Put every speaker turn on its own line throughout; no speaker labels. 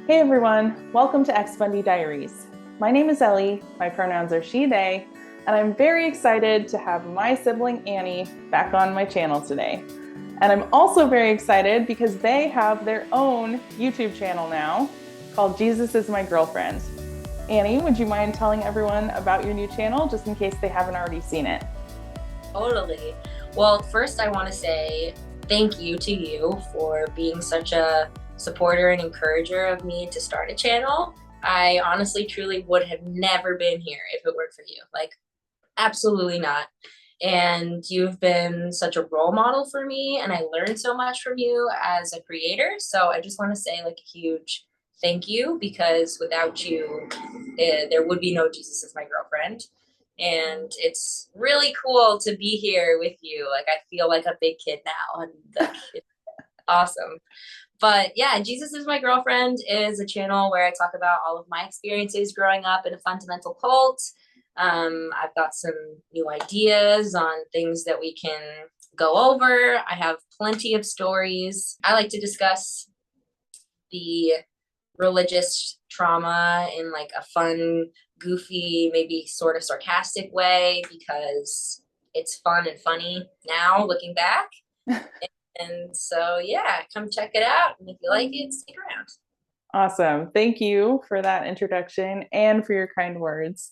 Hey everyone, welcome to Ex Bundy Diaries. My name is Ellie, my pronouns are she, they, and I'm very excited to have my sibling Annie back on my channel today. And I'm also very excited because they have their own YouTube channel now called Jesus is My Girlfriend. Annie, would you mind telling everyone about your new channel just in case they haven't already seen it?
Totally. Well, first, I want to say thank you to you for being such a supporter and encourager of me to start a channel. I honestly, truly would have never been here if it weren't for you. Like, absolutely not. And you've been such a role model for me, and I learned so much from you as a creator. So I just want to say, like, a huge thank you because without you, there would be no Jesus is My Girlfriend. And it's really cool to be here with you. Like, I feel like a big kid now, and like, it's awesome. But yeah, Jesus is My Girlfriend is a channel where I talk about all of my experiences growing up in a fundamental cult. I've got some new ideas on things that we can go over. I have plenty of stories. I like to discuss the religious trauma in like a fun, goofy, maybe sort of sarcastic way because it's fun and funny now looking back. And so, yeah, come check it out. And if you like it, stick around.
Awesome. Thank you for that introduction and for your kind words.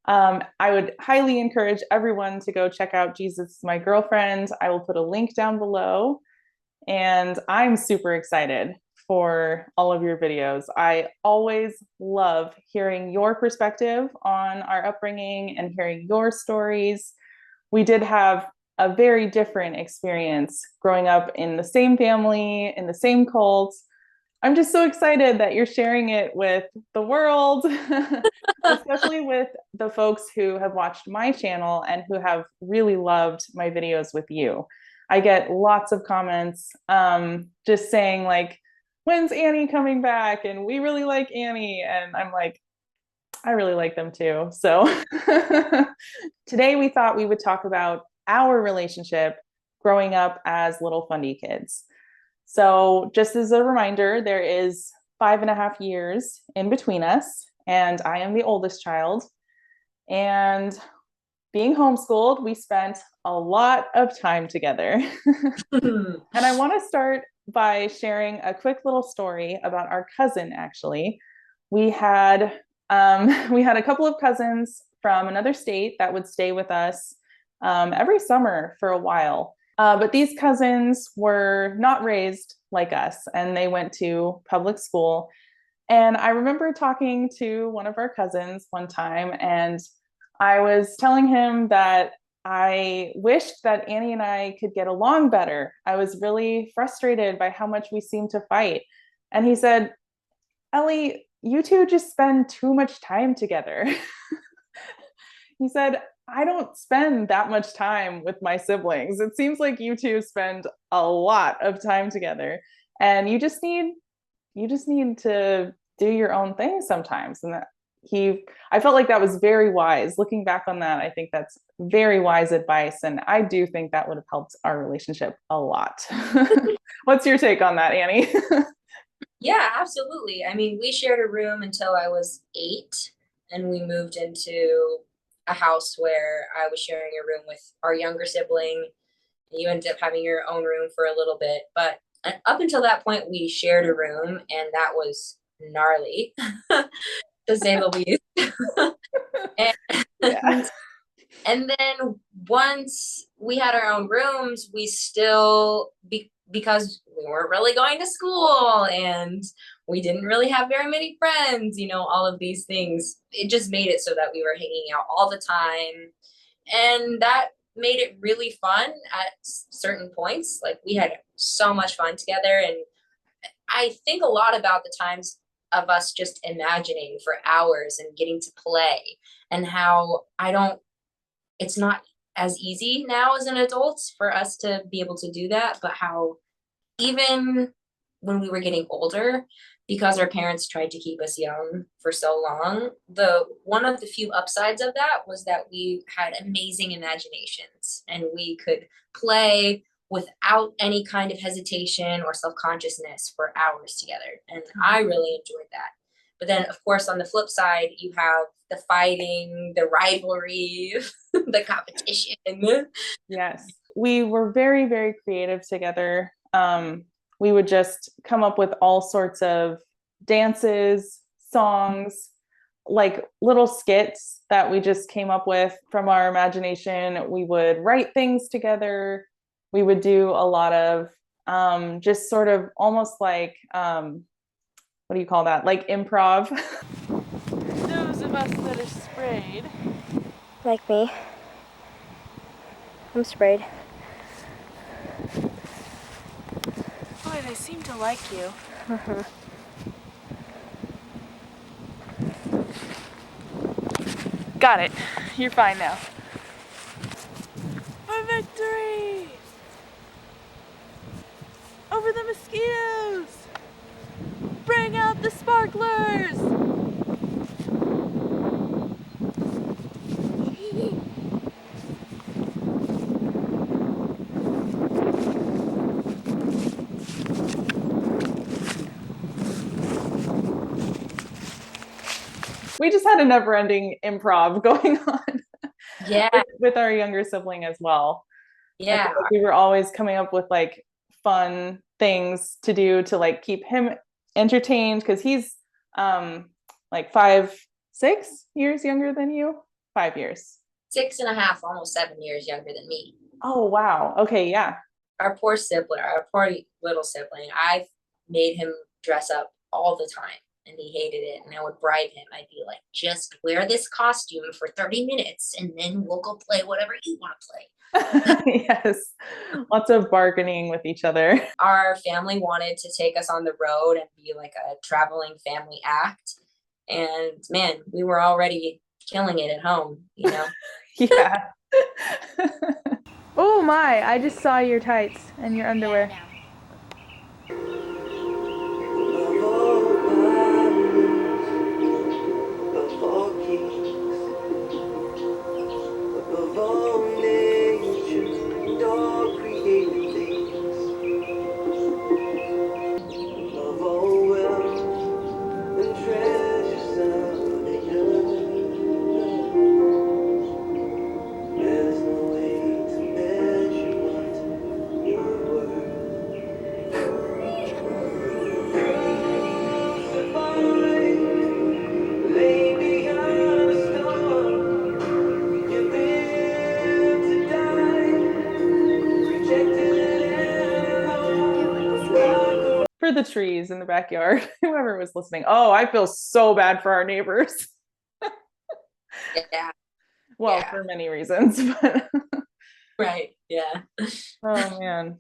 I would highly encourage everyone to go check out Jesus is My Girlfriend. I will put a link down below. And I'm super excited for all of your videos. I always love hearing your perspective on our upbringing and hearing your stories. We did have a very different experience growing up in the same family, in the same cult. I'm just so excited that you're sharing it with the world, especially with the folks who have watched my channel and who have really loved my videos with you. I get lots of comments just saying, like, when's Annie coming back? And we really like Annie. And I'm like, I really like them too. So today we thought we would talk about our relationship growing up as little fundy kids. So, just as a reminder, there is 5.5 years in between us, and I am the oldest child. And being homeschooled, we spent a lot of time together. And I want to start by sharing a quick little story about our cousin, actually. We had we had a couple of cousins from another state that would stay with us every summer for a while. But these cousins were not raised like us, and they went to public school. And I remember talking to one of our cousins one time, and I was telling him that I wished that Annie and I could get along better. I was really frustrated by how much we seemed to fight. And he said, Ellie, you two just spend too much time together. He said, I don't spend that much time with my siblings. It seems like you two spend a lot of time together. And you just need to do your own thing sometimes. And that I felt like that was very wise. Looking back on that, I think that's very wise advice. And I do think that would have helped our relationship a lot. What's your take on that, Annie?
Yeah, absolutely. I mean, we shared a room until I was 8, and we moved into a house where I was sharing a room with our younger sibling. And you ended up having your own room for a little bit. But up until that point, we shared a room, and that was gnarly, to say the least.
Yeah.
and, and then once we had our own rooms, we still, because we weren't really going to school and we didn't really have very many friends, all of these things, it just made it so that we were hanging out all the time. And that made it really fun at certain points. Like, we had so much fun together. And I think a lot about the times of us just imagining for hours and getting to play, and how it's not as easy now as an adult for us to be able to do that, but how even when we were getting older, because our parents tried to keep us young for so long, the one of the few upsides of that was that we had amazing imaginations and we could play without any kind of hesitation or self-consciousness for hours together. And I really enjoyed that. But then, of course, on the flip side, you have the fighting, the rivalry, the competition.
Yes. We were very, very creative together. We would just come up with all sorts of dances, songs, like little skits that we just came up with from our imagination. We would write things together. We would do a lot of just sort of almost like, what do you call that? Like improv. Those of us that are sprayed.
Like me. I'm sprayed.
Boy, they seem to like you. Got it. You're fine now. For victory! Over the mosquitoes! Bring out the sparklers! We just had a never-ending improv going on.
Yeah.
with our younger sibling as well.
Yeah.
Like we were always coming up with like fun things to do to like keep him entertained, because he's like 6 years younger than you. 5 years.
6.5, almost 7 years younger than me.
Oh wow. Okay, yeah.
Our poor sibling, our poor little sibling, I've made him dress up all the time and he hated it. And I would bribe him. I'd be like, just wear this costume for 30 minutes and then we'll go play whatever you want to play.
Yes. Lots of bargaining with each other.
Our family wanted to take us on the road and be like a traveling family act. And man, we were already killing it at home, you know?
Yeah.
Oh my, I just saw your tights and your underwear.
For the trees in the backyard, whoever was listening. Oh, I feel so bad for our neighbors.
Yeah.
Well,
Yeah.
for many reasons, but
Right. Yeah.
oh man.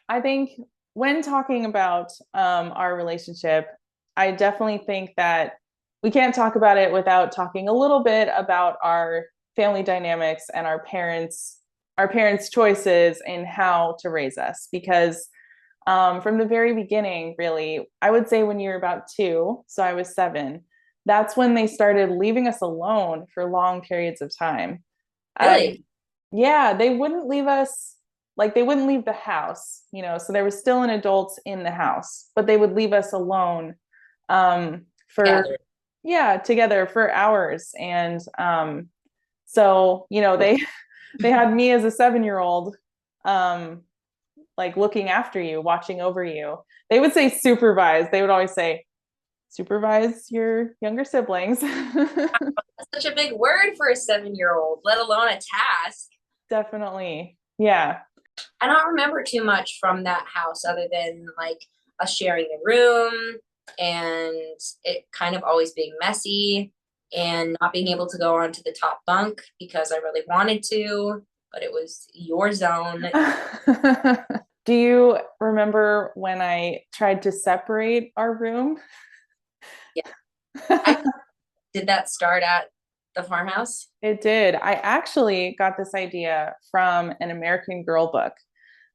I think when talking about our relationship, I definitely think that we can't talk about it without talking a little bit about our family dynamics and our parents' choices in how to raise us. Because from the very beginning, really, I would say when you were about 2, so I was 7, that's when they started leaving us alone for long periods of time.
Really?
Yeah, they wouldn't leave us, like they wouldn't leave the house, so there was still an adult in the house, but they would leave us alone for
Together.
yeah, together for hours. And so they had me as a 7-year-old, like looking after you, watching over you. They would say supervise. They would always say, supervise your younger siblings.
That's such a big word for a 7-year-old, let alone a task.
Definitely. Yeah.
I don't remember too much from that house other than like us sharing a room and it kind of always being messy and not being able to go onto the top bunk because I really wanted to, but it was your zone.
Do you remember when I tried to separate our room?
Yeah. Did that start at the farmhouse?
It did. I actually got this idea from an American Girl book.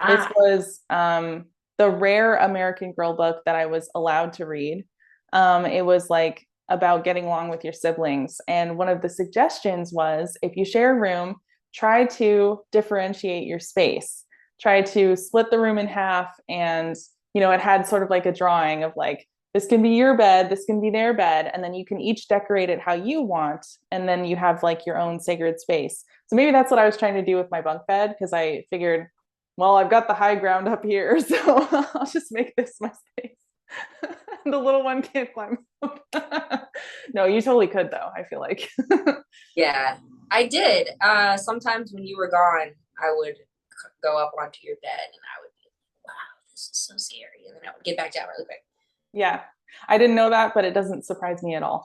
This was the rare American Girl book that I was allowed to read. It was like about getting along with your siblings. And one of the suggestions was if you share a room, try to differentiate your space. try to split the room in half. And, you know, it had sort of like a drawing of like, this can be your bed, this can be their bed, and then you can each decorate it how you want. And then you have like your own sacred space. So maybe that's what I was trying to do with my bunk bed, because I figured, well, I've got the high ground up here, so I'll just make this my space. The little one can't climb up. No, you totally could though, I feel like.
Yeah, I did. Sometimes when you were gone, I would go up onto your bed and I would be, wow, this is so scary. And then I would get back down really quick.
Yeah, I didn't know that, but it doesn't surprise me at all.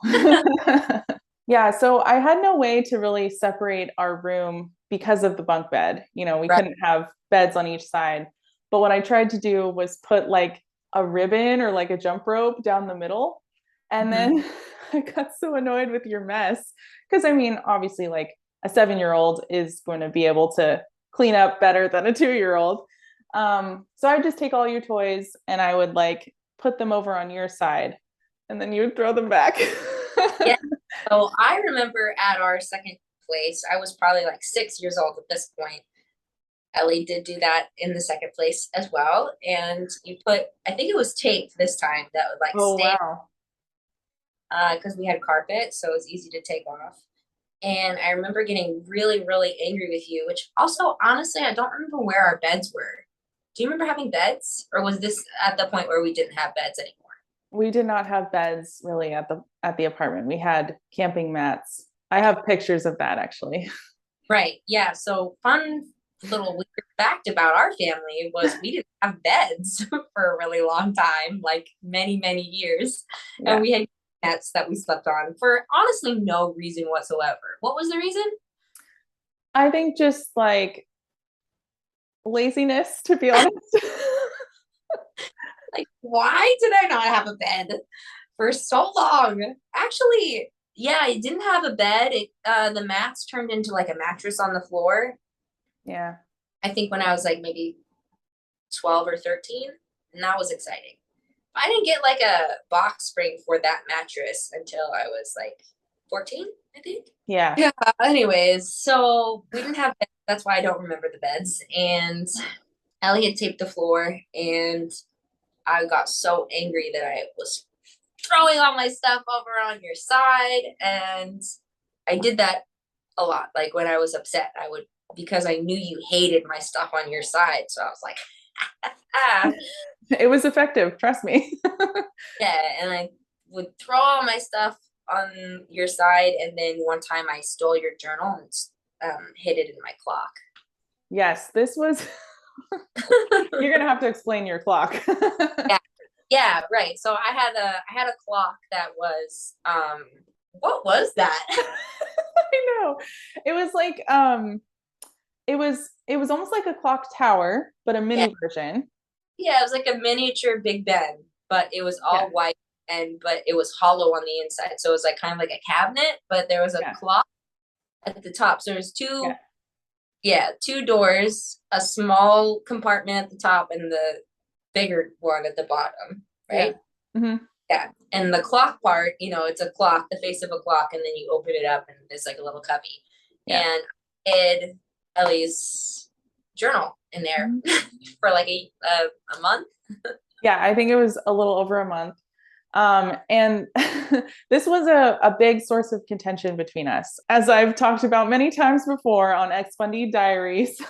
Yeah, so I had no way to really separate our room because of the bunk bed. You know, we
Right.
couldn't have beds on each side. But what I tried to do was put like a ribbon or like a jump rope down the middle. And then I got so annoyed with your mess. Because I mean, obviously, like a 7-year-old is going to be able to clean up better than a 2-year-old. So I would just take all your toys and I would like put them over on your side, and then you would throw them back.
Yeah. So I remember at our second place, I was probably like 6 years old at this point. Ellie did do that in the second place as well. And you put, I think it was tape this time that would like
Oh,
stay,
wow.
because we had carpet, so it was easy to take off. And I remember getting really, really angry with you, which also, honestly, I don't remember where our beds were. Do you remember having beds? Or was this at the point where we didn't have beds anymore?
We did not have beds really at the apartment. We had camping mats. I have pictures of that actually.
Right. Yeah. So fun little weird fact about our family was we didn't have beds for a really long time, like many, many years.
Yeah.
And we had nets that we slept on for honestly no reason whatsoever. What was the reason?
I think just like laziness, to be honest.
Like, why did I not have a bed for so long? Actually, yeah, I didn't have a bed. The mats turned into like a mattress on the floor.
Yeah.
I think when I was like maybe 12 or 13, and that was exciting. I didn't get like a box spring for that mattress until I was like 14, I think.
Yeah.
Yeah. Anyways, so we didn't have beds. That's why I don't remember the beds. And Ellie had taped the floor, and I got so angry that I was throwing all my stuff over on your side. And I did that a lot. Like when I was upset, I would, because I knew you hated my stuff on your side. So I was like, ah.
It was effective, trust me.
Yeah. And I would throw all my stuff on your side. And then one time I stole your journal and hid it in my clock.
Yes, this was you're gonna have to explain your clock.
Yeah, right. So I had a clock that was what was that?
I know. It was like it was almost like a clock tower, but a mini version.
Yeah, it was like a miniature Big Ben, but it was all white, but it was hollow on the inside. So it was like kind of like a cabinet, but there was a clock at the top. So there's two doors, a small compartment at the top and the bigger one at the bottom, right?
Yeah. Mm-hmm.
Yeah. And the clock part, it's a clock, the face of a clock, and then you open it up and there's like a little cubby. Yeah. And I hid Ellie's journal in there for like a month.
Yeah, I think it was a little over a month. And this was a big source of contention between us. As I've talked about many times before on Expundee Diaries,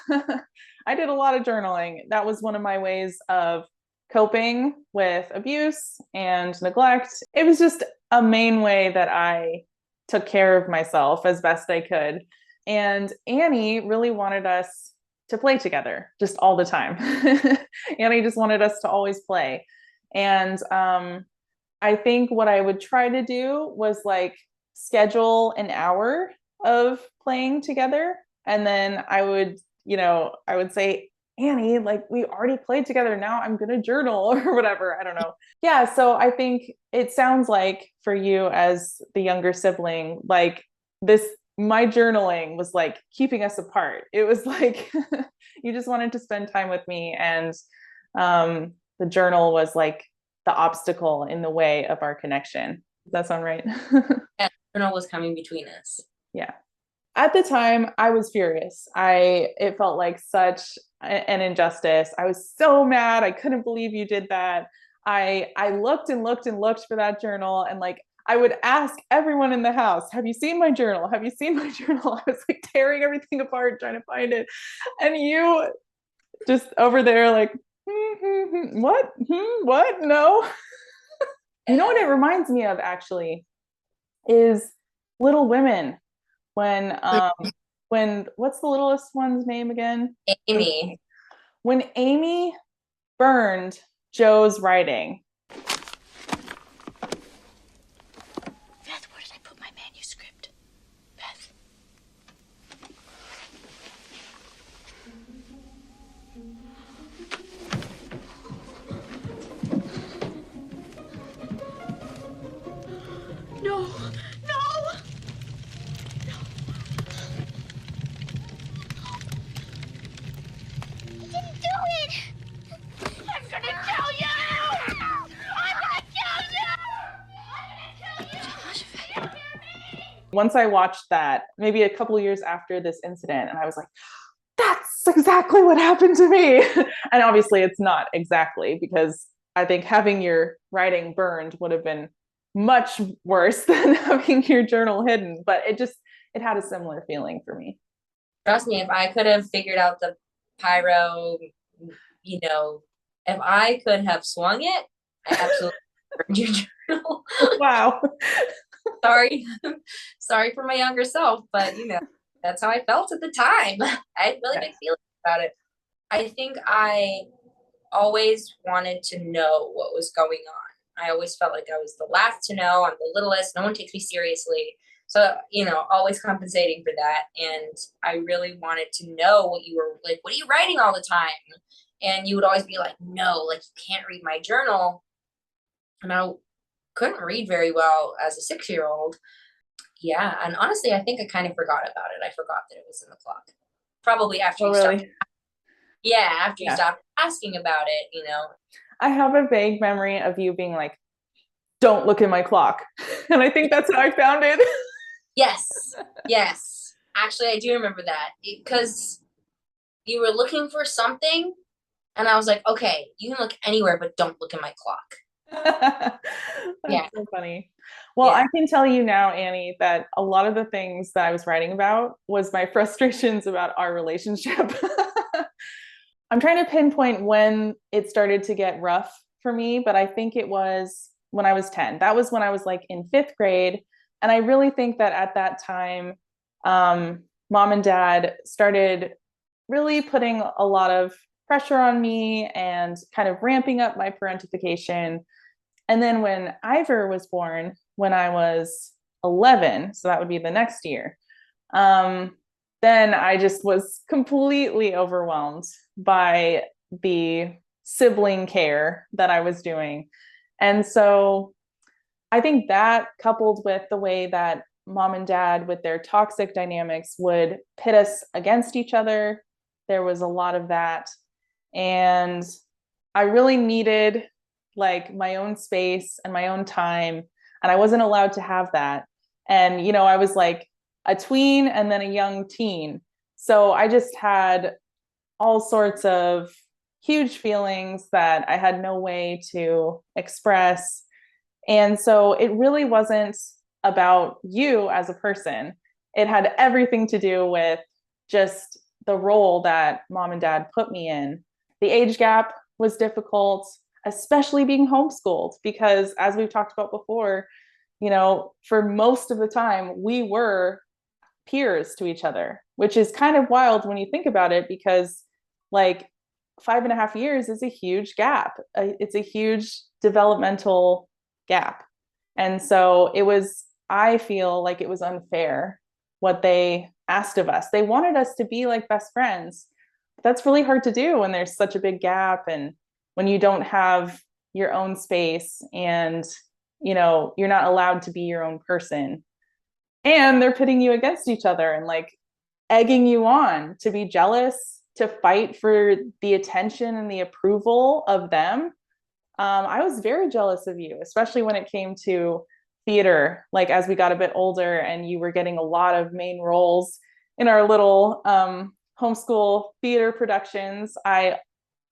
I did a lot of journaling. That was one of my ways of coping with abuse and neglect. It was just a main way that I took care of myself as best I could. And Annie really wanted us to play together just all the time. Annie just wanted us to always play. And I think what I would try to do was like schedule an hour of playing together. And then I would say, Annie, like we already played together. Now I'm going to journal or whatever. I don't know. Yeah. So I think it sounds like for you as the younger sibling, like my journaling was like keeping us apart. It was like, you just wanted to spend time with me. And the journal was like the obstacle in the way of our connection. Does that sound right?
Yeah, the journal was coming between us.
Yeah. At the time, I was furious. It felt like such an injustice. I was so mad. I couldn't believe you did that. I looked and looked and looked for that journal, and like I would ask everyone in the house, have you seen my journal? Have you seen my journal? I was like tearing everything apart trying to find it. And you just over there like, what? What? No. You know what it reminds me of actually is Little Women. When what's the littlest one's name again?
Amy.
When Amy burned Joe's writing.
Beth, where did I put my manuscript? Beth. No, no, no. I didn't do it. I'm gonna tell you. I'm gonna kill you. I'm gonna kill you.
Once I watched that, maybe a couple of years after this incident, and I was like, that's exactly what happened to me. And obviously it's not exactly, because I think having your writing burned would have been much worse than having your journal hidden, but it had a similar feeling for me.
Trust me, if I could have figured out the pyro, if I could have swung it, I absolutely burned your journal.
Wow.
Sorry for my younger self, but that's how I felt at the time. I had really big feelings about it. I think I always wanted to know what was going on. I always felt like I was the last to know. I'm the littlest. No one takes me seriously. So, always compensating for that. And I really wanted to know what you were like, what are you writing all the time? And you would always be like, no, like you can't read my journal. And I couldn't read very well as a 6-year-old. Yeah. And honestly, I think I kind of forgot about it. I forgot that it was in the clock. Probably after you stopped. Yeah, after you stopped asking about it,
I have a vague memory of you being like, don't look at my clock. And I think that's how I found it.
Yes. Actually, I do remember that because you were looking for something and I was like, okay, you can look anywhere, but don't look at my clock.
That's so funny. Well, I can tell you now, Annie, that a lot of the things that I was writing about was my frustrations about our relationship. I'm trying to pinpoint when it started to get rough for me, but I think it was when I was 10. That was when I was like in 5th grade. And I really think that at that time, mom and dad started really putting a lot of pressure on me and kind of ramping up my parentification. And then when Ivor was born, when I was 11, so that would be the next year, then I just was completely overwhelmed by the sibling care that I was doing. And so I think that, coupled with the way that mom and dad with their toxic dynamics would pit us against each other, there was a lot of that. And I really needed like my own space and my own time, and I wasn't allowed to have that. And I was like a tween and then a young teen, so I just had all sorts of huge feelings that I had no way to express. And so it really wasn't about you as a person. It had everything to do with just the role that mom and dad put me in. The age gap was difficult, especially being homeschooled, because as we've talked about before, for most of the time we were peers to each other, which is kind of wild when you think about it, because like 5.5 years is a huge gap. It's a huge developmental gap. And so I feel like it was unfair what they asked of us. They wanted us to be like best friends. That's really hard to do when there's such a big gap and when you don't have your own space and, you're not allowed to be your own person. And they're pitting you against each other and like egging you on to be jealous, to fight for the attention and the approval of them. I was very jealous of you, especially when it came to theater, like as we got a bit older and you were getting a lot of main roles in our little homeschool theater productions, I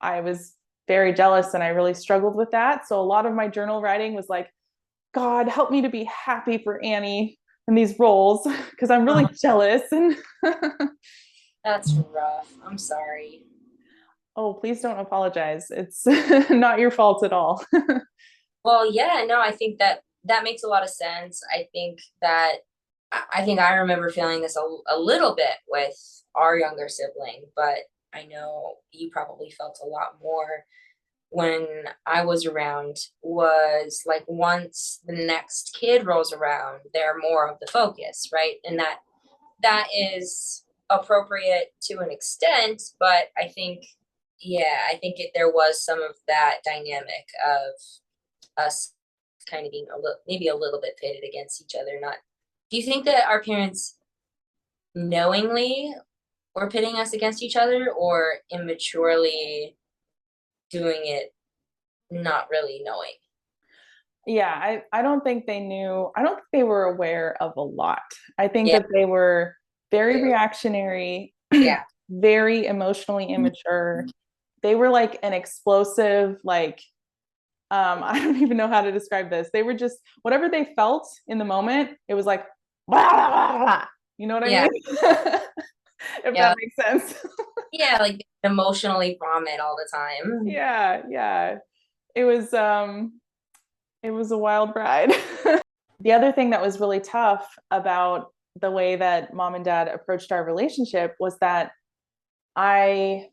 was very jealous and I really struggled with that. So a lot of my journal writing was like, God, help me to be happy for Annie in these roles because I'm really jealous. And
That's rough. I'm sorry.
oh, please don't apologize. It's not your fault at all.
Well, yeah, no, I think that that makes a lot of sense. I think I remember feeling this a little bit with our younger sibling, but I know you probably felt a lot more when I was around. Was like once the next kid rolls around, they're more of the focus, right? And that is appropriate to an extent, but I think, yeah, I think there was some of that dynamic of us kind of being a little, maybe a little bit pitted against each other. Not, do you think that our parents knowingly were pitting us against each other, or immaturely doing it, not really knowing?
Yeah, I don't think they knew, I don't think they were aware of a lot. I think
Yeah,
that they were very
too.
reactionary,
Yeah,
very emotionally immature. They were like an explosive, like, I don't even know how to describe this. They were just whatever they felt in the moment, it was like, blah, blah, blah, blah. You know what I
yeah,
mean? If
yeah,
that makes sense.
yeah. Like emotionally vomit all the time.
Yeah, yeah. It was it was a wild ride. The other thing that was really tough about the way that mom and dad approached our relationship was that I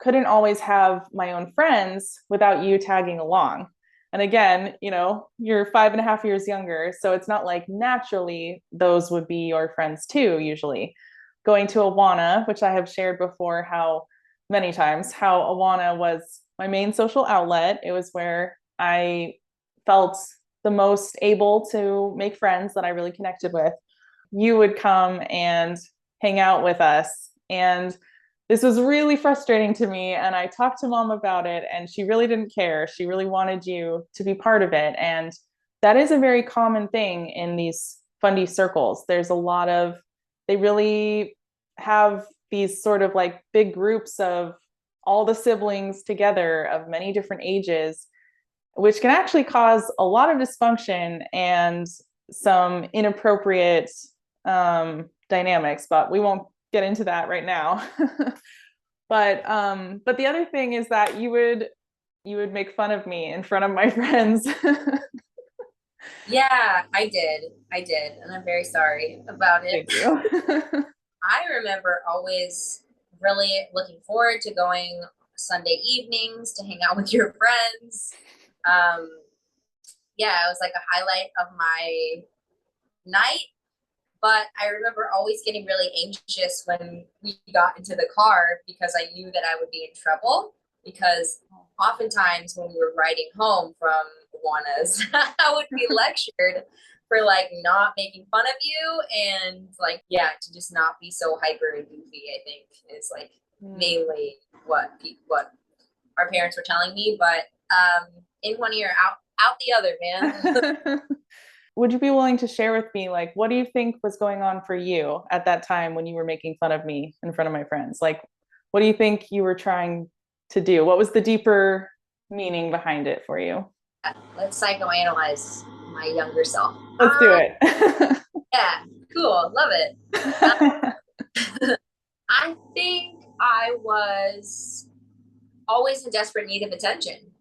couldn't always have my own friends without you tagging along. And again, you know, you're 5.5 years younger. So it's not like naturally those would be your friends too, usually. Going to Awana, which I have shared before, how many times, how Awana was my main social outlet. It was where I felt the most able to make friends that I really connected with. You would come and hang out with us. And this was really frustrating to me. And I talked to mom about it, and she really didn't care. She really wanted you to be part of it. And that is a very common thing in these fundy circles. There's a lot of, they really have these sort of like big groups of all the siblings together of many different ages, which can actually cause a lot of dysfunction and some inappropriate dynamics, but we won't get into that right now. But the other thing is that you would make fun of me in front of my friends.
Yeah, I did, and I'm very sorry about it.
Thank you.
I remember always really looking forward to going Sunday evenings to hang out with your friends. Um, yeah, it was like a highlight of my night. But I remember always getting really anxious when we got into the car because I knew that I would be in trouble. Because oftentimes when we were riding home from Juana's, I would be lectured for like not making fun of you and like, yeah, to just not be so hyper and goofy, I think is like mainly what our parents were telling me. But in one ear, out the other, man.
Would you be willing to share with me, like, what do you think was going on for you at that time when you were making fun of me in front of my friends? Like, what do you think you were trying to do? What was the deeper meaning behind it for you?
Let's psychoanalyze my younger self.
Let's do it.
Yeah, cool, love it. I think I was always in desperate need of attention.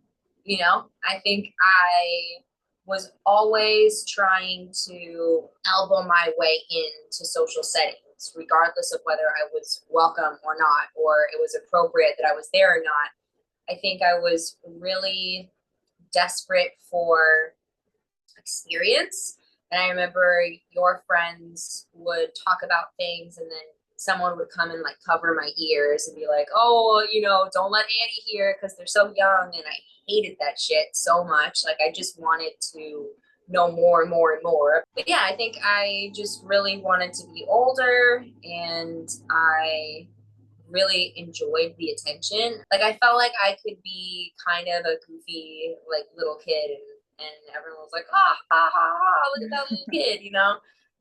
You know, I think I was always trying to elbow my way into social settings, regardless of whether I was welcome or not, or it was appropriate that I was there or not. I think I was really desperate for experience. And I remember your friends would talk about things, and then someone would come and like cover my ears and be like, oh, you know, don't let Annie hear because they're so young. And I hated that shit so much. Like I just wanted to know more and more and more. But yeah, I think I just really wanted to be older, and I really enjoyed the attention. Like I felt like I could be kind of a goofy like little kid, and everyone was like, ah, ha, ha, ha, look at that little kid, you know?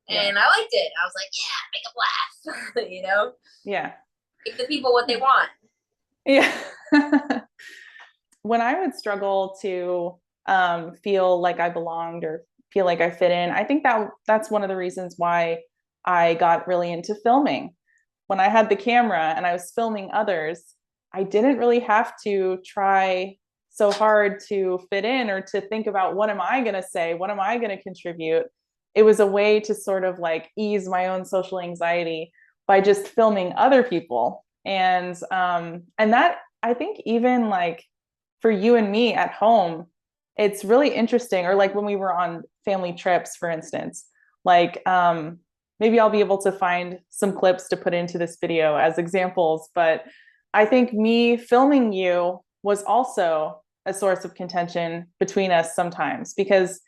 Yeah.
And I liked it. I was like, yeah, make them laugh, you know?
Yeah.
Give the people what they want.
Yeah. When I would struggle to feel like I belonged or feel like I fit in, I think that's one of the reasons why I got really into filming. When I had the camera and I was filming others, I didn't really have to try so hard to fit in or to think about what am I going to say? What am I going to contribute? It was a way to sort of like ease my own social anxiety by just filming other people. And that I think even like for you and me at home, it's really interesting. Or like when we were on family trips, for instance, like maybe I'll be able to find some clips to put into this video as examples. But I think me filming you was also a source of contention between us sometimes, because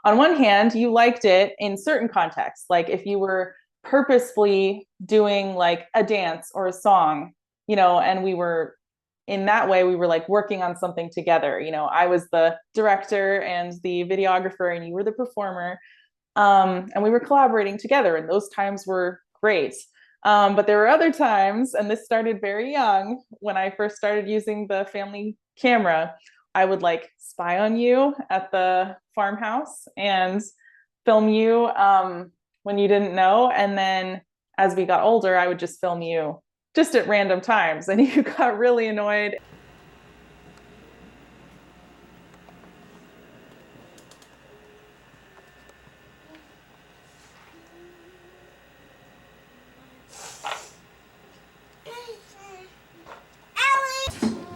on one hand, you liked it in certain contexts, like if you were purposefully doing like a dance or a song, and we were in that way, we were like working on something together. I was the director and the videographer, and you were the performer. And we were collaborating together, and those times were great. But there were other times, and this started very young when I first started using the family camera. I would like spy on you at the farmhouse and film you when you didn't know. And then as we got older, I would just film you just at random times, and you got really annoyed.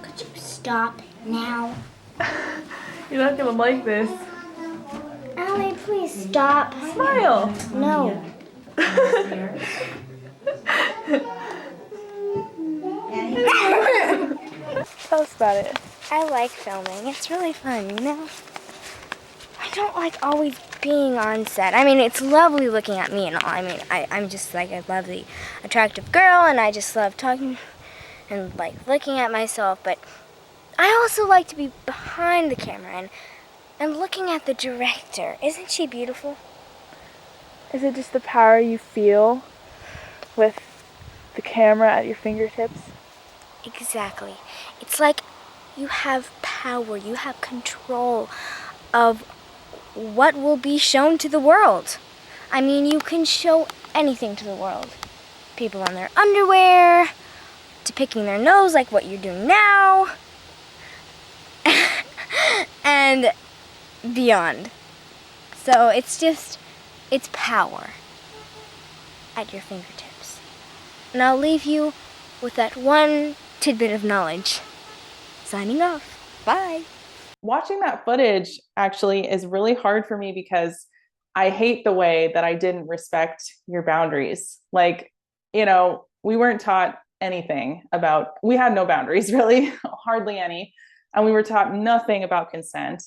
Could you stop now?
You're not gonna like this.
Allie, please stop.
Smile.
No.
Tell us about it.
I like filming. It's really fun, I don't like always being on set. I mean, it's lovely looking at me and all. I mean, I'm just like a lovely, attractive girl, and I just love talking and like looking at myself. But I also like to be behind the camera and looking at the director. Isn't she beautiful?
Is it just the power you feel with the camera at your fingertips?
Exactly. It's like you have power, you have control of what will be shown to the world. I mean, you can show anything to the world. People on their underwear, to picking their nose like what you're doing now, and beyond. So it's power at your fingertips. And I'll leave you with that one tidbit of knowledge. Signing off. Bye.
Watching that footage actually is really hard for me because I hate the way that I didn't respect your boundaries. Like, we weren't taught anything about, we had no boundaries really, hardly any. And we were taught nothing about consent.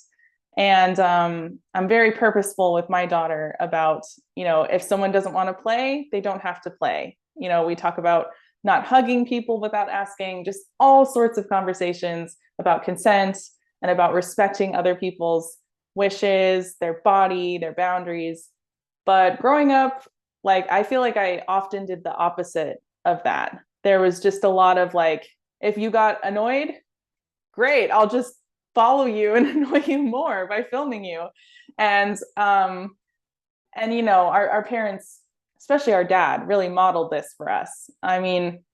And I'm very purposeful with my daughter about, if someone doesn't want to play, they don't have to play. We talk about not hugging people without asking, just all sorts of conversations about consent and about respecting other people's wishes, their body, their boundaries. But growing up, like, I feel like I often did the opposite of that. There was just a lot of like, if you got annoyed, great, I'll just follow you and annoy you more by filming you. And our parents, especially our dad, really modeled this for us. I mean,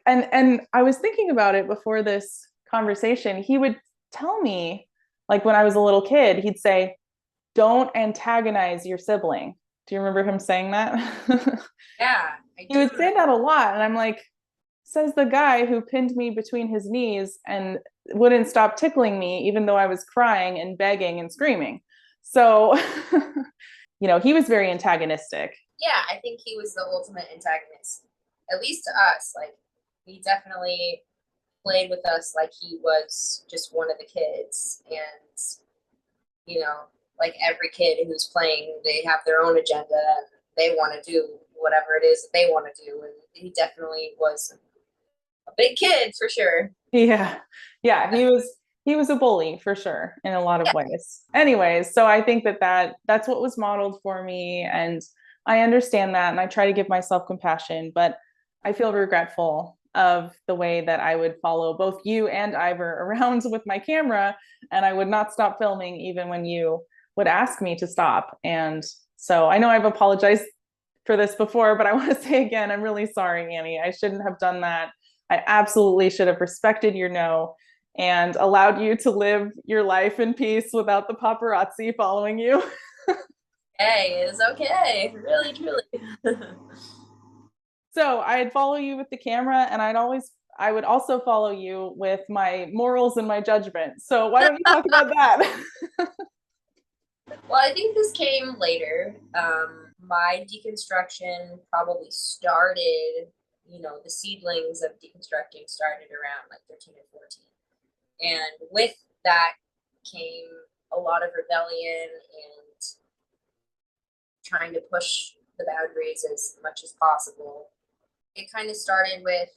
and I was thinking about it before this conversation. He would tell me, like when I was a little kid, he'd say, don't antagonize your sibling. Do you remember him saying that?
Yeah.
He would say that a lot. And I'm like, says the guy who pinned me between his knees and wouldn't stop tickling me, even though I was crying and begging and screaming. So, he was very antagonistic.
Yeah, I think he was the ultimate antagonist, at least to us. Like, he definitely played with us like he was just one of the kids. And, like every kid who's playing, they have their own agenda and they want to do whatever it is that they want to do. And he definitely was a big kid for sure.
Yeah. He was a bully for sure in a lot of ways. Anyways, so I think that's what was modeled for me, and I understand that, and I try to give myself compassion, but I feel regretful of the way that I would follow both you and Ivor around with my camera, and I would not stop filming even when you would ask me to stop. And so I know I've apologized for this before, but I want to say again, I'm really sorry, Annie. I shouldn't have done that. I absolutely should have respected your no and allowed you to live your life in peace without the paparazzi following you.
Hey, it's okay. Really, truly.
So I'd follow you with the camera, and I would also follow you with my morals and my judgment. So why don't you talk about that?
Well, I think this came later. My deconstruction probably started, the seedlings of deconstructing started around like 13 or 14. And with that came a lot of rebellion and trying to push the boundaries as much as possible. It kind of started with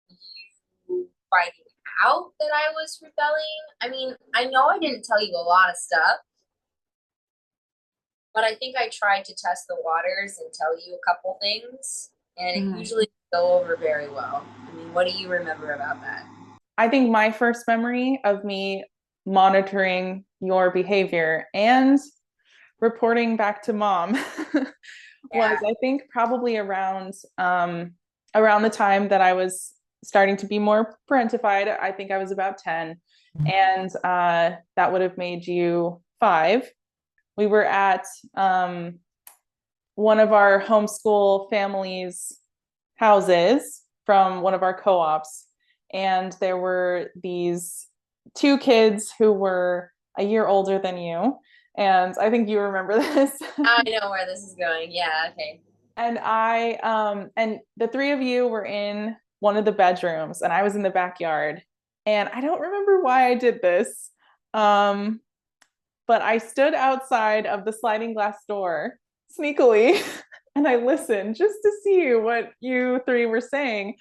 you finding out that I was rebelling. I mean, I know I didn't tell you a lot of stuff, but I think I tried to test the waters and tell you a couple things, and it usually didn't go over very well. I mean, what do you remember about that?
I think my first memory of me monitoring your behavior and reporting back to mom was, I think, probably around the time that I was starting to be more parentified. I think I was about 10, and that would have made you 5. We were at one of our homeschool families' houses from one of our co-ops, and there were these 2 kids who were a year older than you, and I think you remember this.
I know where this is going. Yeah, okay.
And and the 3 of you were in one of the bedrooms, and I was in the backyard, and I don't remember why I did this, but I stood outside of the sliding glass door sneakily and I listened just to see what you 3 were saying.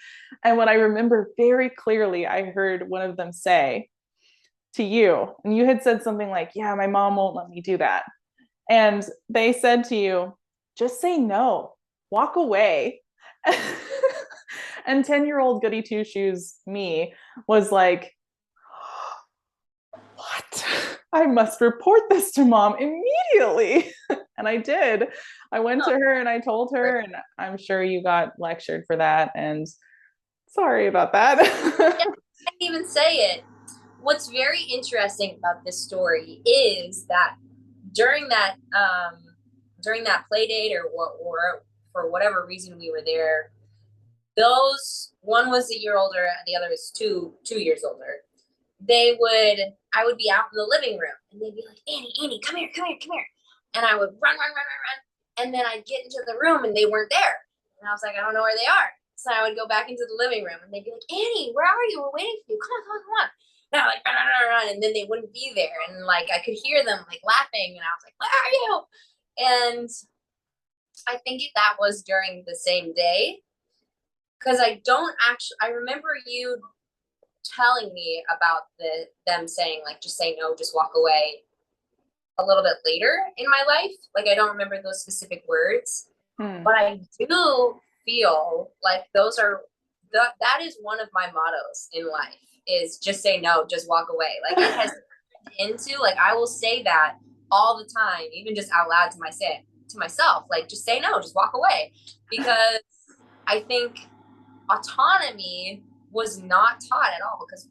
And what I remember very clearly, I heard one of them say to you, and you had said something like, yeah, my mom won't let me do that. And they said to you, just say no, walk away. And 10-year-old goody two shoes me was like, what? I must report this to mom immediately. And I did. I went to her and I told her, and I'm sure you got lectured for that. And sorry about that.
I didn't even say it. What's very interesting about this story is that during that play date or for whatever reason we were there, one was a year older and the other was two years older. I would be out in the living room and they'd be like, Annie, come here. And I would run. And then I'd get into the room and they weren't there. And I was like, I don't know where they are. So I would go back into the living room and they'd be like, Annie, where are you? We're waiting for you. Come on. And I would like, run. And then they wouldn't be there. And like, I could hear them like laughing and I was like, where are you? And I think that was during the same day. Because I remember you telling me about them saying like, just say no, just walk away a little bit later in my life. Like, I don't remember those specific words, but I do feel like that is one of my mottos in life is just say no, just walk away. Like it has into like, I will say that all the time, even just out loud to myself, like just say no, just walk away. Because I think autonomy was not taught at all because,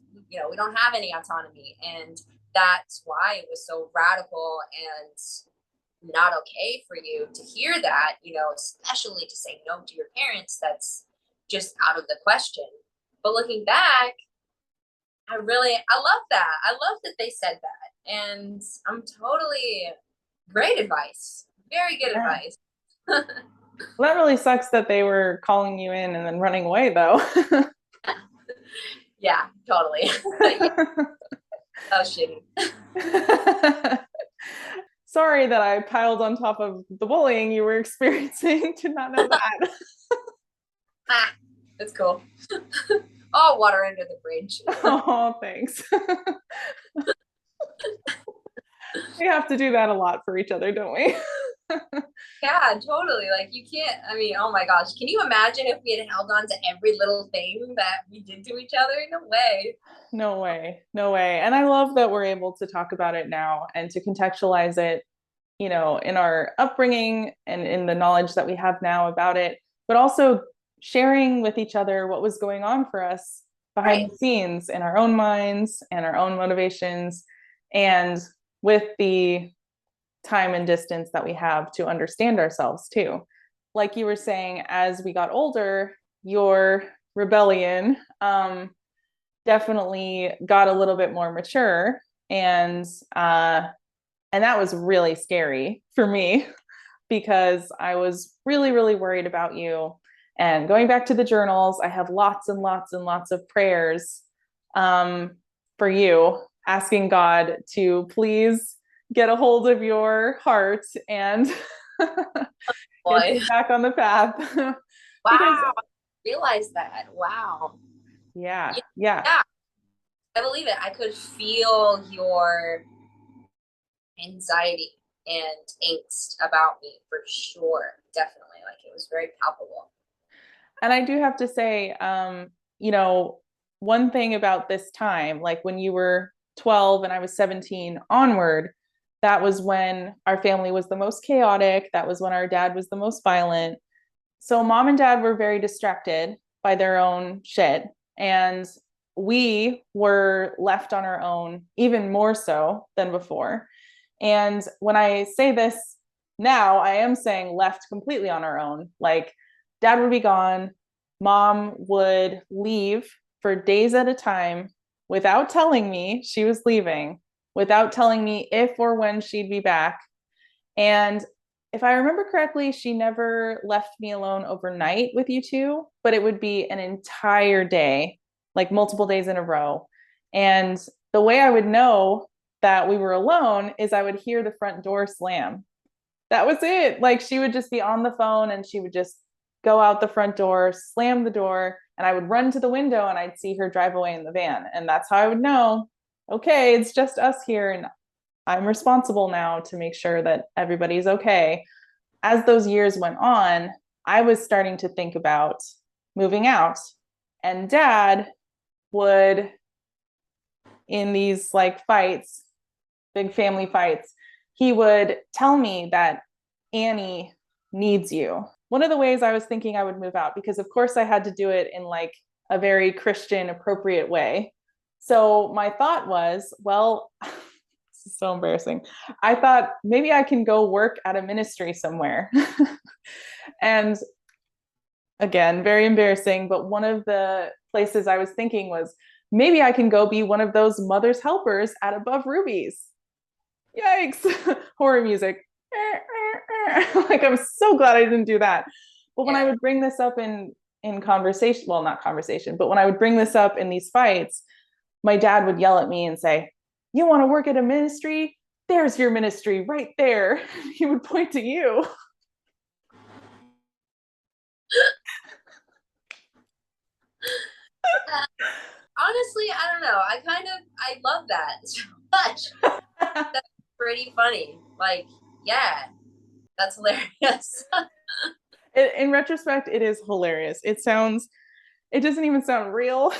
we don't have any autonomy. And that's why it was so radical and not okay for you to hear that, especially to say no to your parents. That's just out of the question. But looking back, I love that. I love that they said that. And I'm totally great advice. Very good advice.
Well, that really sucks that they were calling you in and then running away, though.
Yeah, totally. That was shitty.
Sorry that I piled on top of the bullying you were experiencing. Did not know that.
That's cool. Oh, water under the bridge.
Oh, thanks. We have to do that a lot for each other, don't we?
Yeah, totally. Like you can't, I mean, oh my gosh, can you imagine if we had held on to every little thing that we did to each other? No way.
No way. No way. And I love that we're able to talk about it now and to contextualize it, in our upbringing and in the knowledge that we have now about it, but also sharing with each other what was going on for us behind
Right.
the scenes in our own minds and our own motivations, and with the time and distance that we have to understand ourselves too. Like you were saying, as we got older, your rebellion definitely got a little bit more mature, and and that was really scary for me because I was really, really worried about you. And going back to the journals, I have lots and lots and lots of prayers for you, asking God to please get a hold of your heart and get
Boy.
you back on the path. Because,
Wow. Realize that. Wow.
yeah,
Yeah,
yeah.
yeah, I believe it. I could feel your anxiety and angst about me for sure. Definitely. Like it was very palpable.
And I do have to say, one thing about this time, like when you were 12 and I was 17 onward, that was when our family was the most chaotic. That was when our dad was the most violent. So mom and dad were very distracted by their own shit. And we were left on our own, even more so than before. And when I say this now, I am saying left completely on our own. Like dad would be gone, mom would leave for days at a time without telling me she was leaving, without telling me if or when she'd be back. And if I remember correctly, she never left me alone overnight with you two, but it would be an entire day, like multiple days in a row. And the way I would know that we were alone is I would hear the front door slam. That was it. Like she would just be on the phone and she would just go out the front door, slam the door, and I would run to the window and I'd see her drive away in the van. And that's how I would know, okay, it's just us here and I'm responsible now to make sure that everybody's okay. As those years went on, I was starting to think about moving out. And dad would, in these like fights, big family fights, he would tell me that Annie needs you. One of the ways I was thinking I would move out, because of course I had to do it in like a very Christian appropriate way. So my thought was, well, this is so embarrassing. I thought maybe I can go work at a ministry somewhere. And again, very embarrassing. But one of the places I was thinking was maybe I can go be one of those mother's helpers at Above Rubies. Yikes. Horror music. Like, I'm so glad I didn't do that. But when I would bring this up in conversation, well, not conversation, but when I would bring this up in these fights, my dad would yell at me and say, "You want to work at a ministry? There's your ministry right there." He would point to you.
Honestly, I don't know. I love that so much. That's pretty funny. Like, yeah, that's hilarious.
In retrospect, it is hilarious. It doesn't even sound real.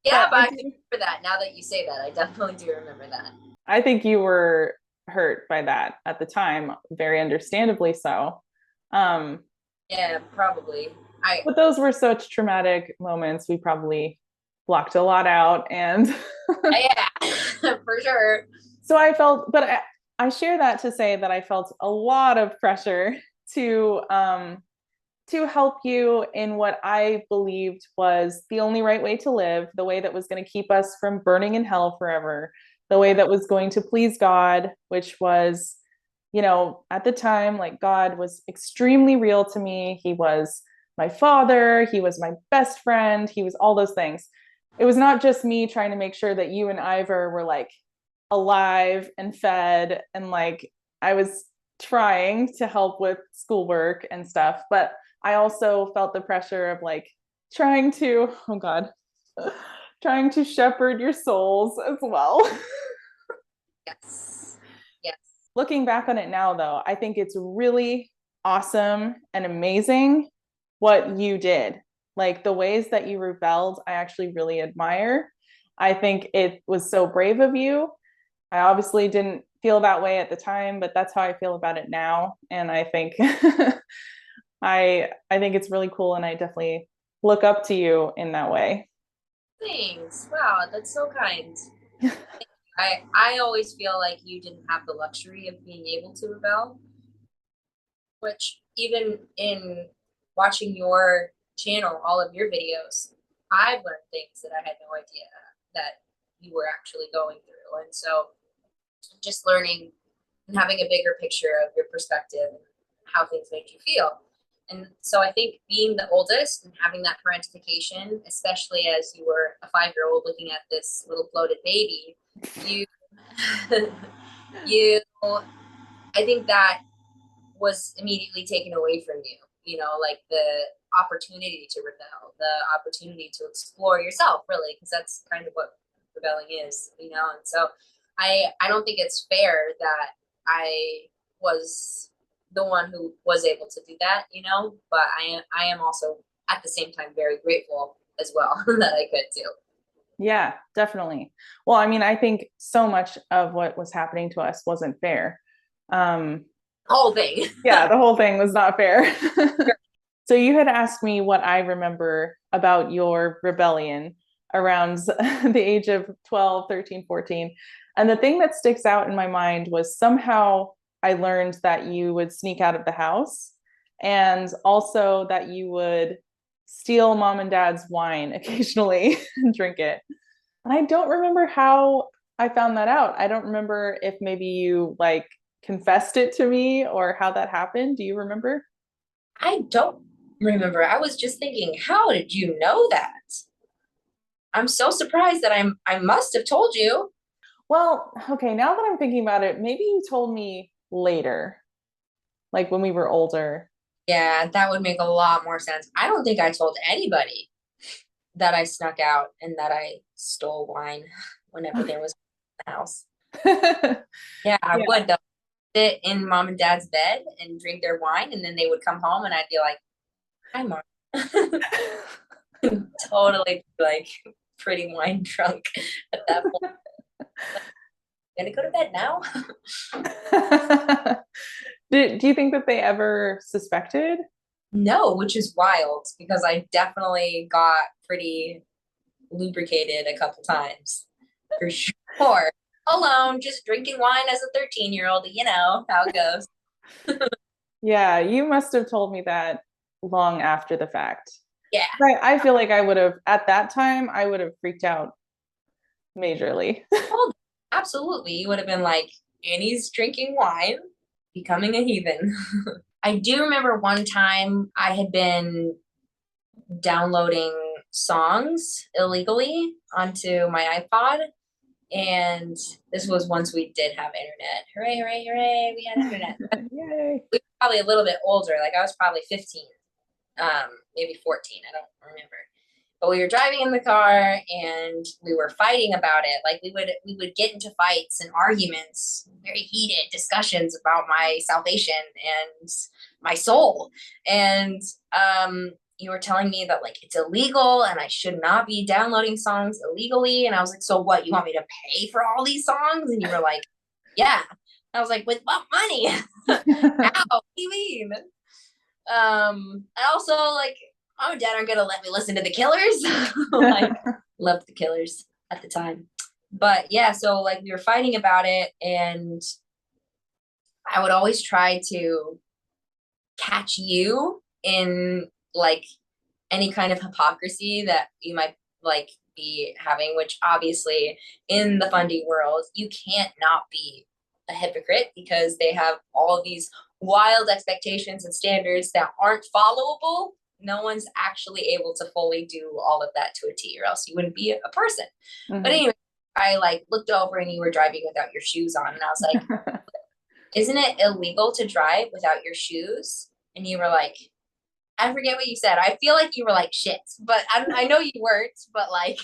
Yeah, but I
do,
can remember that now that you say that. I definitely do remember that.
I think you were hurt by that at the time, very understandably so. Um,
Yeah, probably.
but those were such traumatic moments. We probably blocked a lot out. And
Yeah, for sure.
so I felt, but I share that to say that I felt a lot of pressure to help you in what I believed was the only right way to live, the way that was going to keep us from burning in hell forever, the way that was going to please God, which was, at the time, like God was extremely real to me. He was my father, he was my best friend, he was all those things. It was not just me trying to make sure that you and Ivor were like alive and fed, and like I was trying to help with schoolwork and stuff, but I also felt the pressure of like trying to, oh God, trying to shepherd your souls as well.
Yes. Yes.
looking back on it now, though, I think it's really awesome and amazing what you did. Like the ways that you rebelled, I actually really admire. I think it was so brave of you. I obviously didn't feel that way at the time, but that's how I feel about it now. And I think I think it's really cool, and I definitely look up to you in that way.
Thanks. Wow, that's so kind. I always feel like you didn't have the luxury of being able to rebel, which even in watching your channel, all of your videos, I've learned things that I had no idea that you were actually going through. And so just learning and having a bigger picture of your perspective and how things made you feel. And so I think being the oldest and having that parentification, especially as you were a 5-year-old looking at this little bloated baby, you, you, I think that was immediately taken away from you, you know, like the opportunity to rebel, the opportunity to explore yourself, really, because that's kind of what rebelling is, you know. And so I don't think it's fair that I was the one who was able to do that, you know, but I am also at the same time very grateful as well that I could do.
Yeah, definitely. Well, I mean, I think so much of what was happening to us wasn't fair.
Whole thing.
Yeah, the whole thing was not fair. So you had asked me what I remember about your rebellion around the age of 12, 13, 14. And the thing that sticks out in my mind was somehow I learned that you would sneak out of the house, and also that you would steal mom and dad's wine occasionally and drink it. And I don't remember how I found that out. I don't remember if maybe you like confessed it to me or how that happened. Do you remember?
I don't remember. I was just thinking, how did you know that? I'm so surprised that I must have told you.
Well, okay, now that I'm thinking about it, maybe you told me later, like when we were older.
Yeah, that would make a lot more sense. I don't think I told anybody that I snuck out and that I stole wine whenever there was in the house. Yeah, I
Yeah.
would though. Sit in mom and dad's bed and drink their wine, and then they would come home and I'd be like, hi mom. Totally like pretty wine drunk at that point. Gonna go to bed now.
Do you think that they ever suspected?
No, which is wild because I definitely got pretty lubricated a couple times for sure. Alone, just drinking wine as a 13-year-old, you know how it goes.
Yeah, you must have told me that long after the fact.
Yeah.
I feel like I would have, at that time, I would have freaked out majorly.
Well, absolutely. You would have been like, Annie's drinking wine, becoming a heathen. I do remember one time I had been downloading songs illegally onto my iPod. And this was once we did have internet. Hooray, hooray, hooray, we had internet.
Yay.
We were probably a little bit older, like I was probably 15, maybe 14, I don't remember. But we were driving in the car and we were fighting about it. Like we would get into fights and arguments, very heated discussions about my salvation and my soul. And you were telling me that like it's illegal and I should not be downloading songs illegally. And I was like, so what? You want me to pay for all these songs? And you were like, yeah. I was like, with what money? How? What do you mean? I also like mom and dad aren't gonna let me listen to the Killers. Like, loved the Killers at the time. But yeah, so like we were fighting about it, and I would always try to catch you in like any kind of hypocrisy that you might like be having, which obviously in the Fundy world, you can't not be a hypocrite because they have all of these wild expectations and standards that aren't followable. No one's actually able to fully do all of that to a T, or else you wouldn't be a person.
Mhm.
But anyway, I like looked over and you were driving without your shoes on, and I was like, isn't it illegal to drive without your shoes? And you were like, I forget what you said. I feel like you were like, shit, but I know you weren't, but like,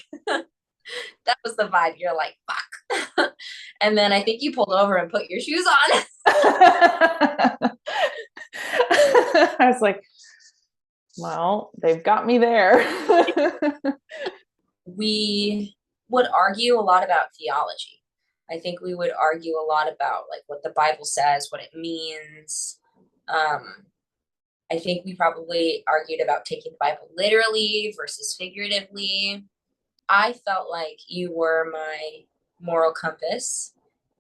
That was the vibe. You're like, fuck. And then I think you pulled over and put your shoes on.
I was like, well, they've got me there.
We would argue a lot about theology. I think we would argue a lot about like what the Bible says, what it means. I think we probably argued about taking the Bible literally versus figuratively. I felt like you were my moral compass.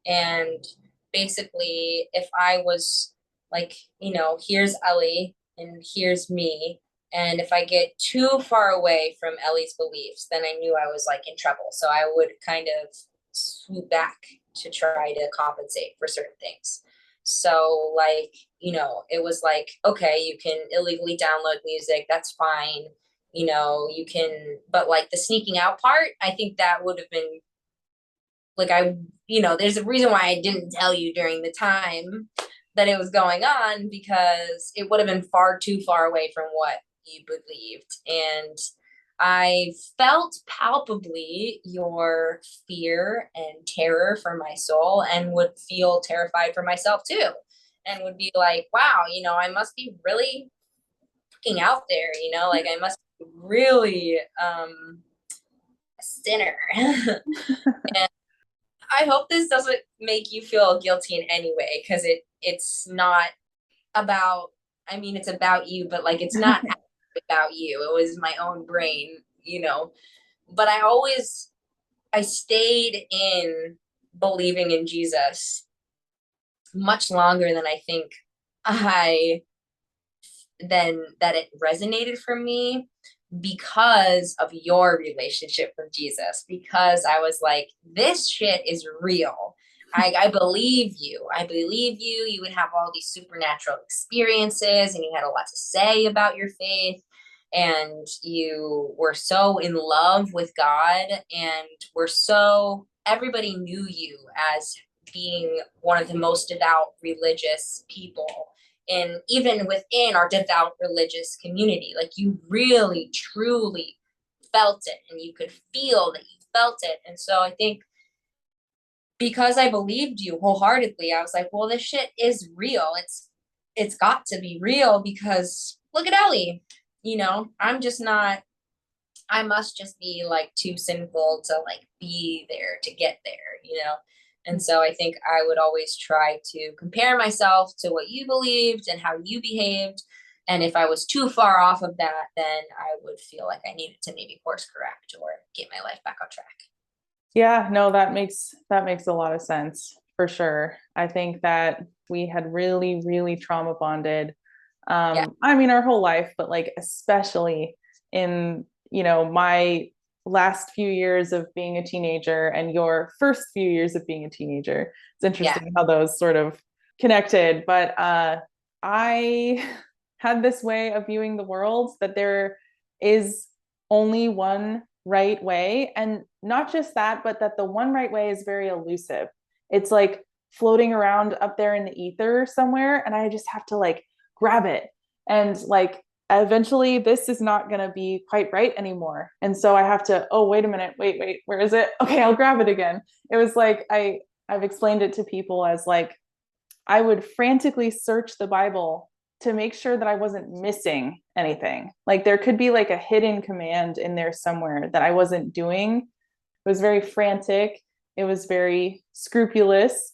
And basically, if I was like, here's Ellie and here's me. And if I get too far away from Ellie's beliefs, then I knew I was like in trouble. So I would kind of swoop back to try to compensate for certain things. So, like, it was like, okay, you can illegally download music. That's fine. You can, but like the sneaking out part, I think that would have been like, there's a reason why I didn't tell you during the time that it was going on, because it would have been far too far away from what you believed. And I felt palpably your fear and terror for my soul, and would feel terrified for myself too. And would be like, wow, I must be really fucking out there, like I must be really a sinner. And I hope this doesn't make you feel guilty in any way, because it's not about, it's about you, but like it's not about you. It was my own brain, but I stayed in believing in Jesus much longer than I think that it resonated for me, because of your relationship with Jesus, because I was like, this shit is real. I believe you. I believe you. You would have all these supernatural experiences, and you had a lot to say about your faith. And you were so in love with God, and everybody knew you as being one of the most devout religious people. And even within our devout religious community, like you really, truly felt it, and you could feel that you felt it. And so I think because I believed you wholeheartedly, I was like, well, this shit is real. It's got to be real, because look at Ellie, I'm just not, I must just be like too sinful to like be there to get there. And so I think I would always try to compare myself to what you believed and how you behaved. And if I was too far off of that, then I would feel like I needed to maybe course correct or get my life back on track.
Yeah, no, that makes a lot of sense for sure. I think that we had really, really trauma bonded.
Yeah.
Our whole life, but like especially in, my last few years of being a teenager and your first few years of being a teenager. It's interesting how those sort of connected. But I had this way of viewing the world that there is only one right way. And not just that, but that the one right way is very elusive. It's like floating around up there in the ether somewhere, and I just have to like grab it. And like eventually this is not going to be quite right anymore. And so I have to, oh, wait a minute, wait, where is it? Okay, I'll grab it again. It was like, I've explained it to people as like, I would frantically search the Bible to make sure that I wasn't missing anything. Like there could be like a hidden command in there somewhere that I wasn't doing. It was very frantic. It was very scrupulous.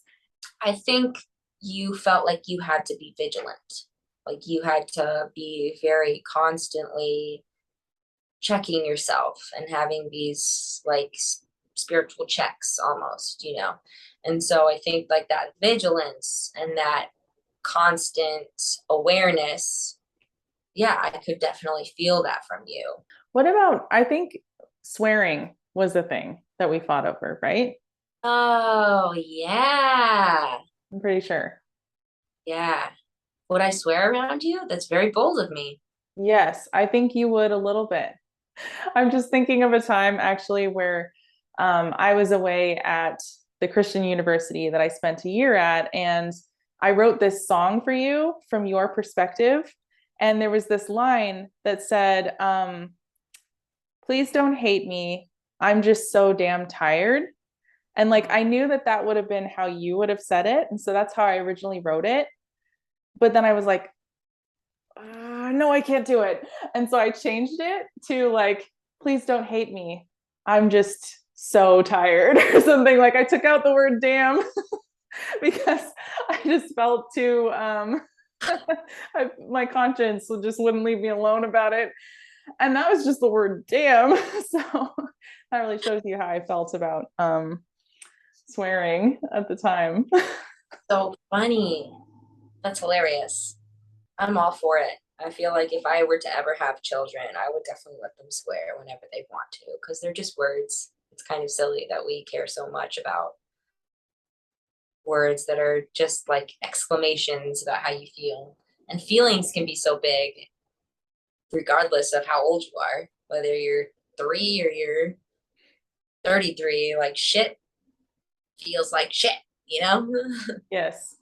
I think you felt like you had to be vigilant. Like you had to be very constantly checking yourself and having these like spiritual checks almost, And so I think like that vigilance and that constant awareness, yeah, I could definitely feel that from you.
What about, I think swearing was the thing that we fought over, right?
Oh, yeah.
I'm pretty sure.
Yeah. Would I swear around you? That's very bold of me.
Yes, I think you would a little bit. I'm just thinking of a time actually where I was away at the Christian university that I spent a year at, and I wrote this song for you from your perspective. And there was this line that said, please don't hate me. I'm just so damn tired. And like, I knew that that would have been how you would have said it. And so that's how I originally wrote it. But then I was like, no, I can't do it. And so I changed it to like, please don't hate me. I'm just so tired or something. Like I took out the word damn because I just felt too, my conscience just wouldn't leave me alone about it. And that was just the word damn. So that really shows you how I felt about swearing at the time.
So funny. That's hilarious. I'm all for it. I feel like if I were to ever have children, I would definitely let them swear whenever they want to, because they're just words. It's kind of silly that we care so much about words that are just like exclamations about how you feel. And feelings can be so big, regardless of how old you are, whether you're 3 or you're 33, like shit feels like shit, you know?
Yes.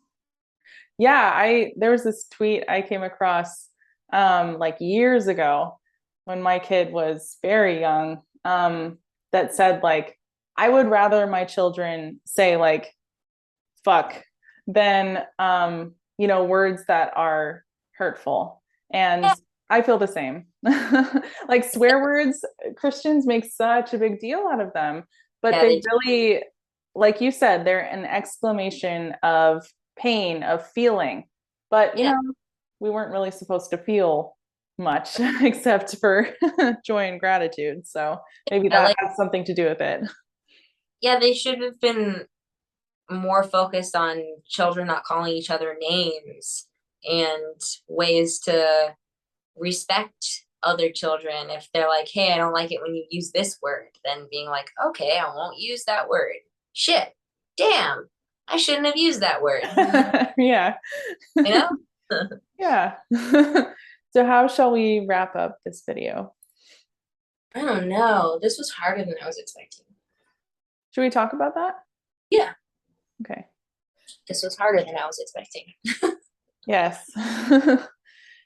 Yeah, there was this tweet I came across like years ago when my kid was very young, that said like I would rather my children say like fuck than words that are hurtful. And I feel the same. Like swear words, Christians make such a big deal out of them, but
Yeah,
they
they do.
really, like you said, they're an exclamation of pain, of feeling. But
Yeah.
we weren't really supposed to feel much except for joy and gratitude. So maybe that has something to do with it.
Yeah, they should have been more focused on children not calling each other names and ways to respect other children. If they're like, hey, I don't like it when you use this word, then being like, okay, I won't use that word. Shit, damn, I shouldn't have used that word.
Yeah.
You know?
Yeah. So how shall we wrap up this video?
I don't know. This was harder than I was expecting.
Should we talk about that?
Yeah.
Okay.
This was harder than I was expecting.
Yes.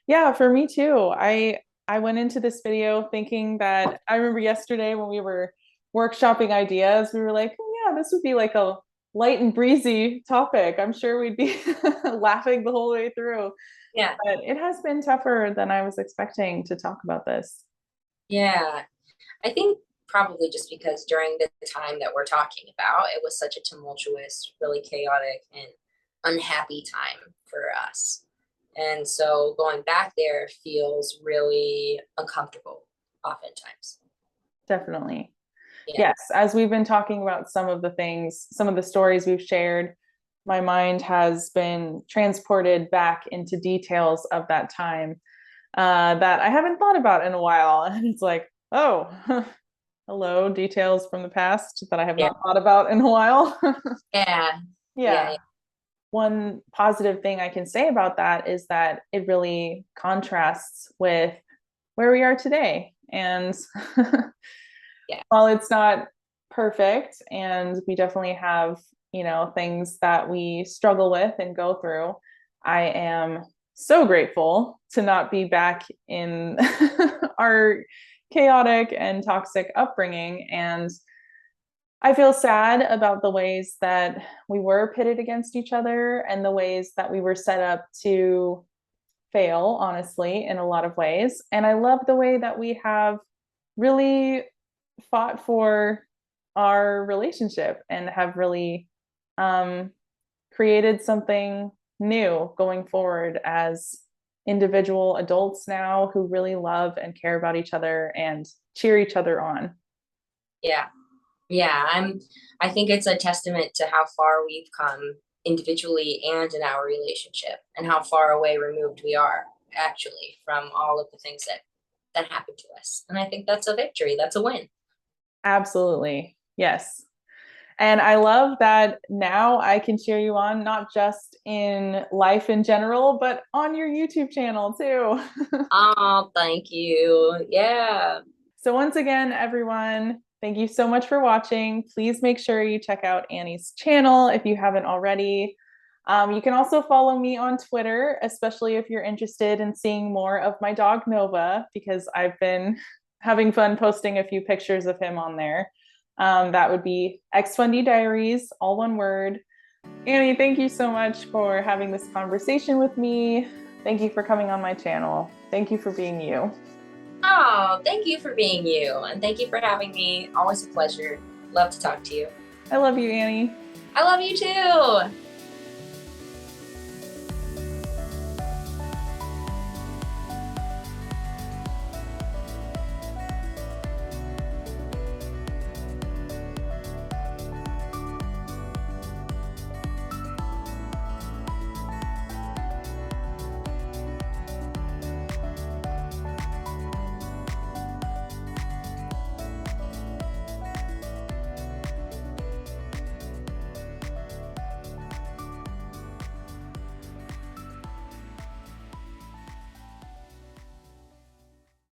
Yeah, for me too. I went into this video thinking that I remember yesterday when we were workshopping ideas, we were like, oh yeah, this would be like a light and breezy topic. I'm sure we'd be laughing the whole way through.
Yeah.
But it has been tougher than I was expecting to talk about this.
Yeah. I think probably just because during the time that we're talking about, it was such a tumultuous, really chaotic and unhappy time for us. And so going back there feels really uncomfortable oftentimes.
Definitely.
Yeah.
Yes, as we've been talking about some of the things, some of the stories we've shared, my mind has been transported back into details of that time that I haven't thought about in a while. And it's like, oh, hello, details from the past that I have not thought about in a while.
Yeah.
Yeah. One positive thing I can say about that is that it really contrasts with where we are today. And while it's not perfect, and we definitely have, things that we struggle with and go through, I am so grateful to not be back in our chaotic and toxic upbringing. And I feel sad about the ways that we were pitted against each other and the ways that we were set up to fail, honestly, in a lot of ways. And I love the way that we have really fought for our relationship and have really created something new going forward as individual adults now who really love and care about each other and cheer each other on.
Yeah. Yeah. I think it's a testament to how far we've come individually and in our relationship, and how far away removed we are actually from all of the things that happened to us. And I think that's a victory. That's a win.
Absolutely. Yes. And I love that now I can cheer you on, not just in life in general, but on your YouTube channel too.
Oh, thank you. Yeah.
So once again, everyone, thank you so much for watching. Please make sure you check out Annie's channel if you haven't already. You can also follow me on Twitter, especially if you're interested in seeing more of my dog Nova, because I've been having fun posting a few pictures of him on there. That would be X1D Diaries, all one word. Annie, thank you so much for having this conversation with me. Thank you for coming on my channel. Thank you for being you.
Oh, thank you for being you, and thank you for having me. Always a pleasure. Love to talk to you.
I love you, Annie.
I love you too.